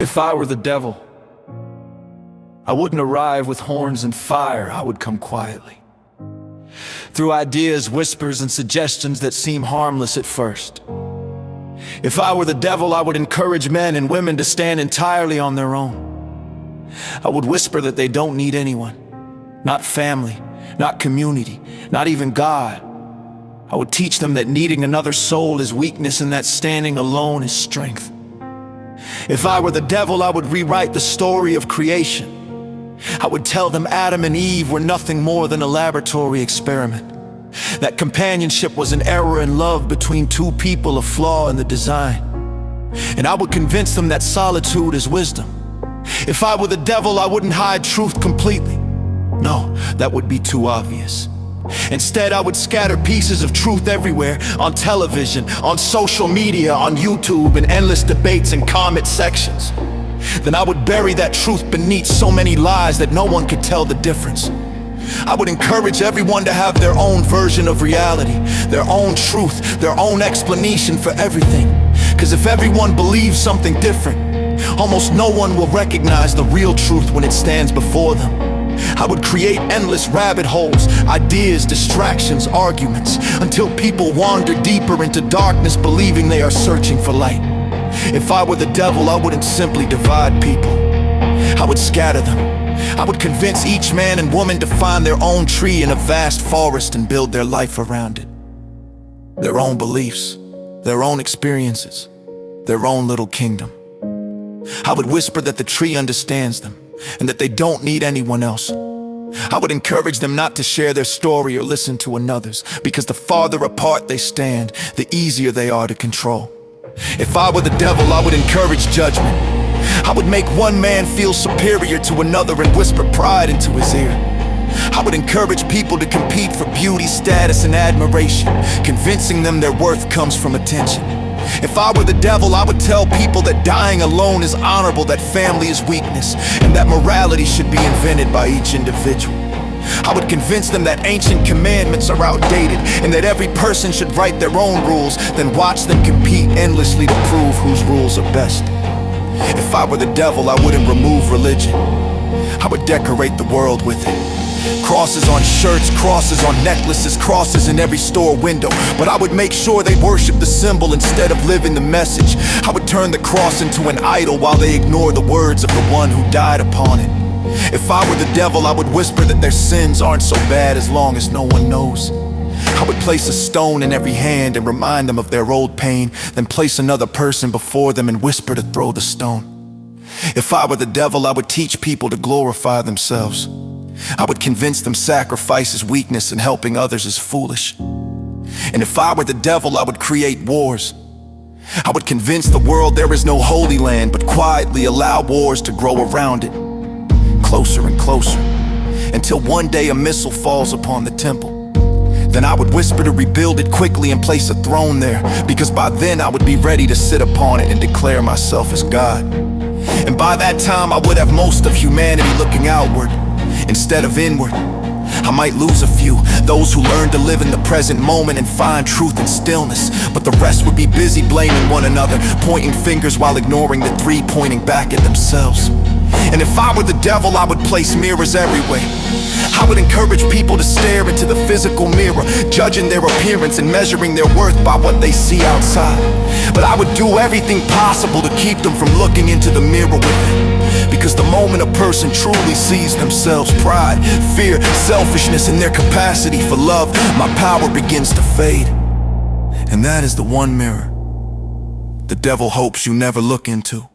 If I were the devil, I wouldn't arrive with horns and fire. I would come quietly, through ideas, whispers, and suggestions that seem harmless at first. If I were the devil, I would encourage men and women to stand entirely on their own. I would whisper that they don't need anyone, not family, not community, not even God. I would teach them that needing another soul is weakness and that standing alone is strength. If I were the devil, I would rewrite the story of creation. I would tell them Adam and Eve were nothing more than a laboratory experiment, that companionship was an error in love between two people, a flaw in the design. And I would convince them that solitude is wisdom. If I were the devil, I wouldn't hide truth completely. No, that would be too obvious. Instead, I would scatter pieces of truth everywhere, on television, on social media, on YouTube, in endless debates and comment sections. Then I would bury that truth beneath so many lies that no one could tell the difference. I would encourage everyone to have their own version of reality, their own truth, their own explanation for everything. Because if everyone believes something different, almost no one will recognize the real truth when it stands before them. I would create endless rabbit holes, ideas, distractions, arguments, until people wander deeper into darkness, believing they are searching for light. If I were the devil, I wouldn't simply divide people. I would scatter them. I would convince each man and woman to find their own tree in a vast forest and build their life around it. Their own beliefs, their own experiences, their own little kingdom. I would whisper that the tree understands them, and that they don't need anyone else. I would encourage them not to share their story or listen to another's, because the farther apart they stand, the easier they are to control. If I were the devil, I would encourage judgment. I would make one man feel superior to another and whisper pride into his ear. I would encourage people to compete for beauty, status, and admiration, convincing them their worth comes from attention. If I were the devil, I would tell people that dying alone is honorable, that family is weakness, and that morality should be invented by each individual. I would convince them that ancient commandments are outdated, and that every person should write their own rules, then watch them compete endlessly to prove whose rules are best. If I were the devil, I wouldn't remove religion. I would decorate the world with it. Crosses on shirts, crosses on necklaces, crosses in every store window. But I would make sure they worship the symbol instead of living the message. I would turn the cross into an idol while they ignore the words of the one who died upon it. If I were the devil, I would whisper that their sins aren't so bad as long as no one knows. I would place a stone in every hand and remind them of their old pain, then place another person before them and whisper to throw the stone. If I were the devil, I would teach people to glorify themselves. I would convince them sacrifice is weakness and helping others is foolish. And if I were the devil, I would create wars. I would convince the world there is no holy land, but quietly allow wars to grow around it, closer and closer, until one day a missile falls upon the temple. Then I would whisper to rebuild it quickly and place a throne there, because by then I would be ready to sit upon it and declare myself as God. And by that time I would have most of humanity looking outward instead of inward. I might lose a few, those who learn to live in the present moment and find truth in stillness, but the rest would be busy blaming one another, pointing fingers while ignoring the three pointing back at themselves. And if I were the devil, I would place mirrors everywhere. I would encourage people to stare into the physical mirror, judging their appearance and measuring their worth by what they see outside. But I would do everything possible to keep them from looking into the mirror within. Because the moment a person truly sees themselves, pride, fear, selfishness, and their capacity for love, my power begins to fade. And that is the one mirror the devil hopes you never look into.